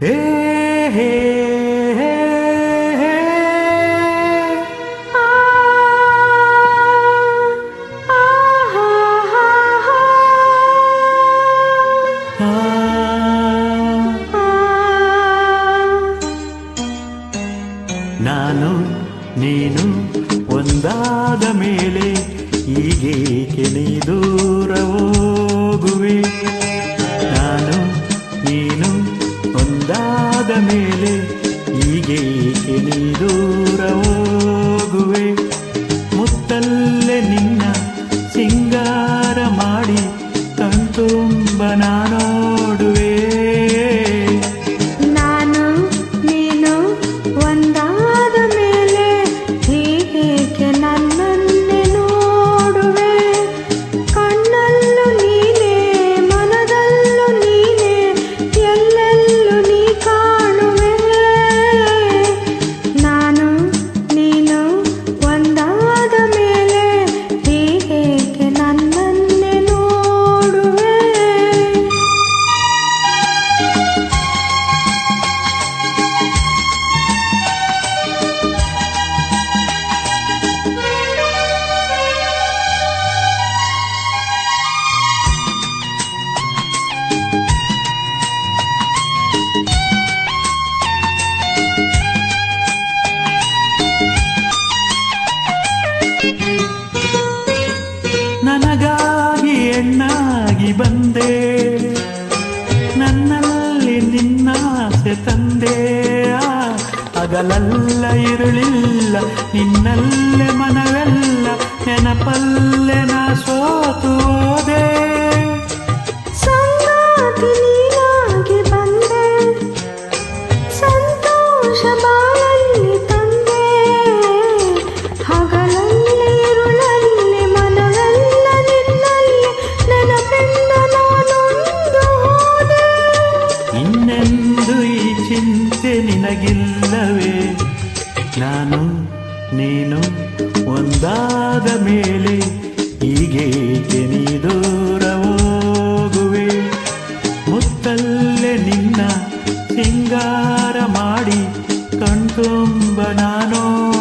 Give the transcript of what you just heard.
ಹೇ ಹೇ ಹೇ ಹೇ. ಆ ಆ ಹಾ ಹಾ ಹಾ. ಆ. ನಾನು ನೀನು ಒಂದಾದ ಮೇಲೆ ಹೀಗೇಕೆ ನೀ ದೂರ ಹೋಗುವೆ. ನಾನು ನೀನು ಒಂದಾದ ಮೇಲೆ ಹೀಗೇಕೆ ನೀ ದೂರ ಹೋಗುವೆ. ಮುತ್ತಲ್ಲೇ ನಿನ್ನ ಸಿಂಗಾರ ಮಾಡಿ ಕಣ್ತುಂಬ ನೋಡುವೆ. ನಾನು ನೀನು ಒಂದಾದ ಮೇಲೆ ಹೀಗೇಕೆ ನನ್ನನ್ನೇ ನೋಡುವೆ. ಕಣ್ಣಲ್ಲೂ ನೀನೇ ಮನದಲ್ಲೂ ನೀನೇ ಎಲ್ಲೆಲ್ಲೂ ನೀ ಕಾಣುವೆ. ನಾನು ನೀನು ಒಂದಾದ ಮೇಲೆ ಹೀಗೇಕೆ ನನ್ನನ್ನೇ ನೋಡುವೆ. ನನಗಾಗಿ ಹೆಣ್ಣಾಗಿ ಬಂದೆ, ನನ್ನಲ್ಲಿ ನಿನ್ನಾಸೆ ತಂದೆ. ಹಗಲಲ್ಲ ಇರುಳಿಲ್ಲ ನಿನ್ನಲ್ಲೇ ಮನವೆಲ್ಲ, ನೆನಪಲ್ಲೇ ನಾ ಸೋತು ಹೋದೆ. ಸಂಗಾತಿ ನೀನಾಗಿ ಬಂದೆ, ಸಂತೋಷ ಬಾಳಲ್ಲಿ ತಂದೆ. ಹಗಲಲ್ಲಿ ಇರುಳಲ್ಲಿ ಮನವೆಲ್ಲ ನಿನ್ನಲ್ಲಿ, ನೆನಪಿಂದ ನಾನೊಂದು ಹೋದೆ. ಇನ್ನೆಂದು ಈ ಚಿಂತೆ ನಿನಗಿಲ್ಲವೇ. ನಾನು ನೀನು ಒಂದಾದ ಮೇಲೆ ಹೀಗೇಕೆ ನೀ ದೂರ ಹೋಗುವೆ. ಮುತ್ತಲ್ಲೇ ನಿನ್ನ ಸಿಂಗಾರ ಮಾಡಿ ಕಣ್ತುಂಬ ನೋಡುವೆ.